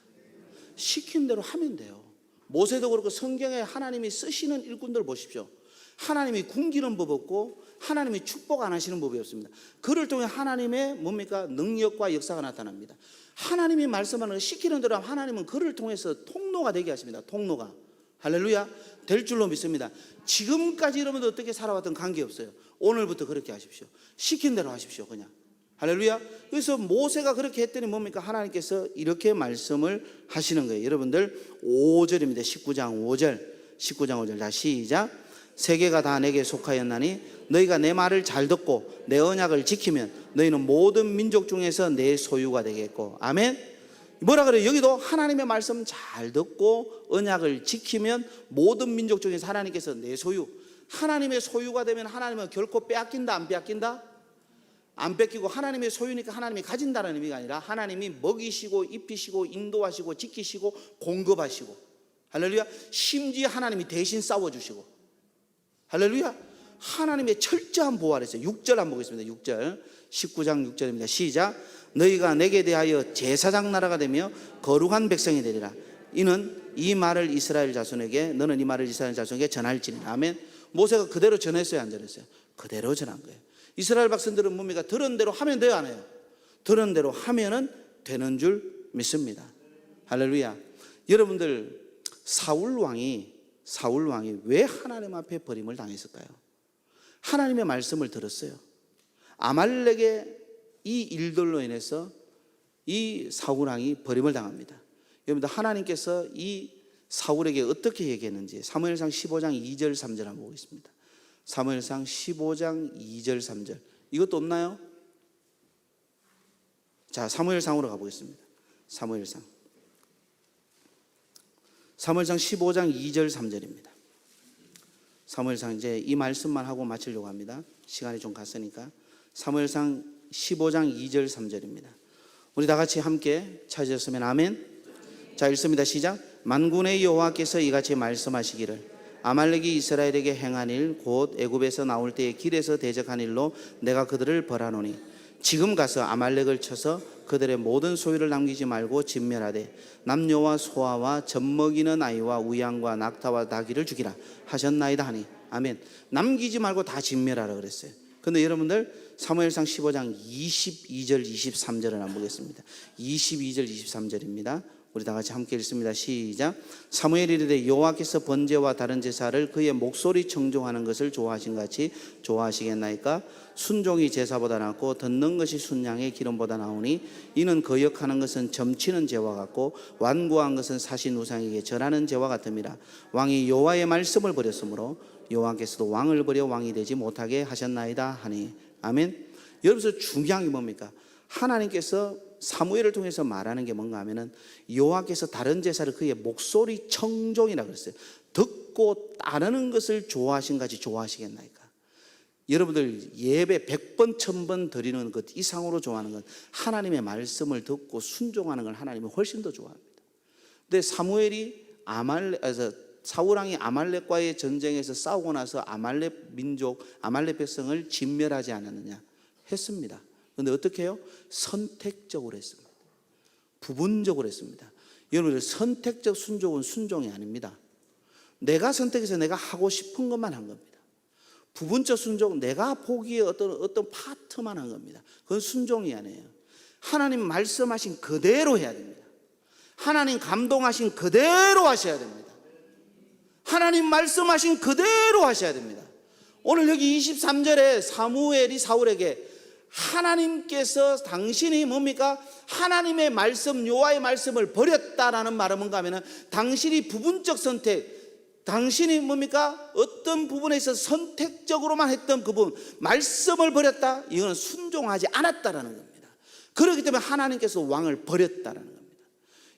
시킨 대로 하면 돼요. 모세도 그렇고 성경에 하나님이 쓰시는 일꾼들 보십시오. 하나님이 굶기는 법 없고 하나님이 축복 안 하시는 법이 없습니다. 그를 통해 하나님의 뭡니까? 능력과 역사가 나타납니다. 하나님이 말씀하는 거 시키는 대로 하면 하나님은 그를 통해서 통로가 되게 하십니다. 통로가. 할렐루야. 될 줄로 믿습니다. 지금까지 여러분들 어떻게 살아왔던 관계없어요. 오늘부터 그렇게 하십시오. 시킨 대로 하십시오. 그냥. 할렐루야. 그래서 모세가 그렇게 했더니 뭡니까? 하나님께서 이렇게 말씀을 하시는 거예요. 여러분들 5절입니다. 19장 5절. 자, 시작. 세계가 다 내게 속하였나니 너희가 내 말을 잘 듣고 내 언약을 지키면 너희는 모든 민족 중에서 내 소유가 되겠고. 아멘. 뭐라 그래요? 여기도 하나님의 말씀 잘 듣고 언약을 지키면 모든 민족 중에서 하나님께서 내 소유. 하나님의 소유가 되면 하나님은 결코 빼앗긴다, 안 빼앗긴다? 안 뺏기고 하나님의 소유니까 하나님이 가진다는 의미가 아니라 하나님이 먹이시고 입히시고 인도하시고 지키시고 공급하시고. 할렐루야. 심지어 하나님이 대신 싸워주시고. 할렐루야. 하나님의 철저한 보호를 했어요. 6절 한번 보겠습니다. 6절 19장 6절입니다. 시작. 너희가 내게 대하여 제사장 나라가 되며 거룩한 백성이 되리라. 이는 이 말을 이스라엘 자손에게 너는 이 말을 이스라엘 자손에게 전할지니. 아멘. 모세가 그대로 전했어요, 안 전했어요? 그대로 전한 거예요. 이스라엘 백성들은 뭡니까? 들은 대로 하면 돼요, 안 해요? 들은 대로 하면은 되는 줄 믿습니다. 할렐루야. 여러분들, 사울 왕이 왜 하나님 앞에 버림을 당했을까요? 하나님의 말씀을 들었어요. 아말렉의 이 일들로 인해서 이 사울 왕이 버림을 당합니다. 여러분들, 하나님께서 이 사울에게 어떻게 얘기했는지 사무엘상 15장 2절 3절 한번 보겠습니다. 사무엘상 15장 2절 3절. 이것도 없나요? 자, 사무엘상으로 가보겠습니다. 사무엘상 15장 2절 3절입니다. 사무엘상, 이제 이 말씀만 하고 마치려고 합니다. 시간이 좀 갔으니까. 사무엘상 15장 2절 3절입니다. 우리 다 같이 함께 찾으셨으면 아멘. 자, 읽습니다. 시작. 만군의 여호와께서 이같이 말씀하시기를 아말렉이 이스라엘에게 행한 일 곧 애굽에서 나올 때에 길에서 대적한 일로 내가 그들을 벌하노니 지금 가서 아말렉을 쳐서 그들의 모든 소유를 남기지 말고 진멸하되 남녀와 소아와 젖먹이는 아이와 우양과 낙타와 나귀를 죽이라 하셨나이다 하니. 아멘. 남기지 말고 다 진멸하라 그랬어요. 근데 여러분들, 사무엘상 15장 22절 23절을 한번 보겠습니다. 22절 23절입니다. 우리 다 같이 함께 읽습니다. 시작. 사무엘이 이르되 여호와께서 번제와 다른 제사를 그의 목소리 청종하는 것을 좋아하신 같이 좋아하시겠나이까? 순종이 제사보다 낫고 듣는 것이 순양의 기름보다 나오니 이는 거역하는 것은 점치는 죄와 같고 완고한 것은 사신 우상에게 절하는 죄와 같음이라. 왕이 여호와의 말씀을 버렸으므로 여호와께서도 왕을 버려 왕이 되지 못하게 하셨나이다 하니. 아멘. 여러분들, 중요한 게 뭡니까? 하나님께서 사무엘을 통해서 말하는 게 뭔가 하면은 여호와께서 다른 제사를 그의 목소리 청종이라 그랬어요. 듣고 따르는 것을 좋아하신 같이 좋아하시겠나이까? 여러분들, 예배 100번 1000번 드리는 것 이상으로 좋아하는 건 하나님의 말씀을 듣고 순종하는 걸 하나님이 훨씬 더 좋아합니다. 근데 사울 왕이 아말렉과의 전쟁에서 싸우고 나서 아말렉 민족, 아말렉 백성을 진멸하지 않았느냐? 했습니다. 그런데 어떻게 해요? 선택적으로 했습니다. 부분적으로 했습니다. 여러분들, 선택적 순종은 순종이 아닙니다. 내가 선택해서 내가 하고 싶은 것만 한 겁니다. 부분적 순종은 내가 보기에 어떤 파트만 한 겁니다. 그건 순종이 아니에요. 하나님 말씀하신 그대로 해야 됩니다. 하나님 감동하신 그대로 하셔야 됩니다. 하나님 말씀하신 그대로 하셔야 됩니다. 오늘 여기 23절에 사무엘이 사울에게 하나님께서 당신이 뭡니까? 하나님의 말씀, 여호와의 말씀을 버렸다라는 말은 뭔가 하면은 당신이 부분적 선택, 당신이 뭡니까? 어떤 부분에 있어서 선택적으로만 했던 그 부분, 말씀을 버렸다? 이거는 순종하지 않았다라는 겁니다. 그렇기 때문에 하나님께서 왕을 버렸다라는 겁니다.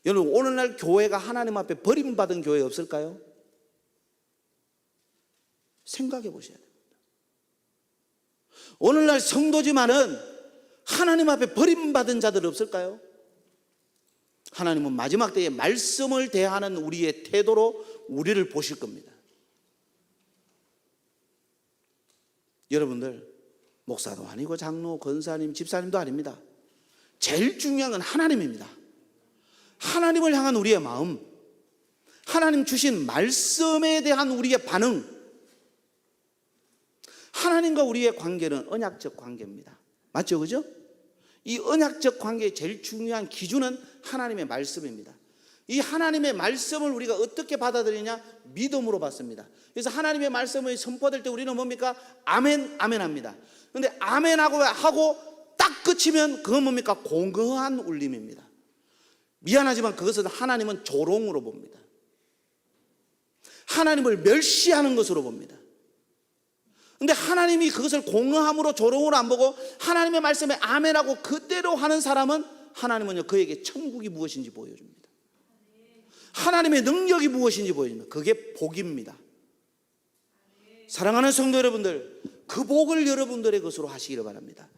여러분, 오늘날 교회가 하나님 앞에 버림받은 교회 없을까요? 생각해 보셔야 돼요. 오늘날 성도지만은 하나님 앞에 버림받은 자들 없을까요? 하나님은 마지막 때에 말씀을 대하는 우리의 태도로 우리를 보실 겁니다. 여러분들, 목사도 아니고 장로, 권사님, 집사님도 아닙니다. 제일 중요한 건 하나님입니다. 하나님을 향한 우리의 마음, 하나님 주신 말씀에 대한 우리의 반응, 하나님과 우리의 관계는 언약적 관계입니다. 맞죠? 그죠? 이 언약적 관계의 제일 중요한 기준은 하나님의 말씀입니다. 이 하나님의 말씀을 우리가 어떻게 받아들이냐? 믿음으로 받습니다. 그래서 하나님의 말씀이 선포될 때 우리는 뭡니까? 아멘, 아멘 합니다. 그런데 아멘하고 딱 끝이면 그건 뭡니까? 공허한 울림입니다. 미안하지만 그것은 하나님은 조롱으로 봅니다. 하나님을 멸시하는 것으로 봅니다. 근데 하나님이 그것을 공허함으로 조롱으로 안 보고 하나님의 말씀에 아멘하고 그대로 하는 사람은 하나님은요, 그에게 천국이 무엇인지 보여줍니다. 하나님의 능력이 무엇인지 보여줍니다. 그게 복입니다. 사랑하는 성도 여러분들, 그 복을 여러분들의 것으로 하시기를 바랍니다.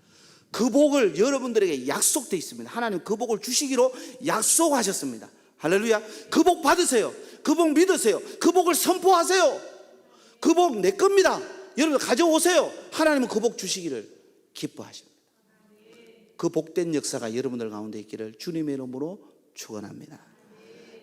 그 복을 여러분들에게 약속되어 있습니다. 하나님 그 복을 주시기로 약속하셨습니다. 할렐루야. 그 복 받으세요. 그 복 믿으세요. 그 복을 선포하세요. 그 복 내 겁니다. 여러분 가져오세요. 하나님은 그 복 주시기를 기뻐하십니다. 그 복된 역사가 여러분들 가운데 있기를 주님의 이름으로 축원합니다.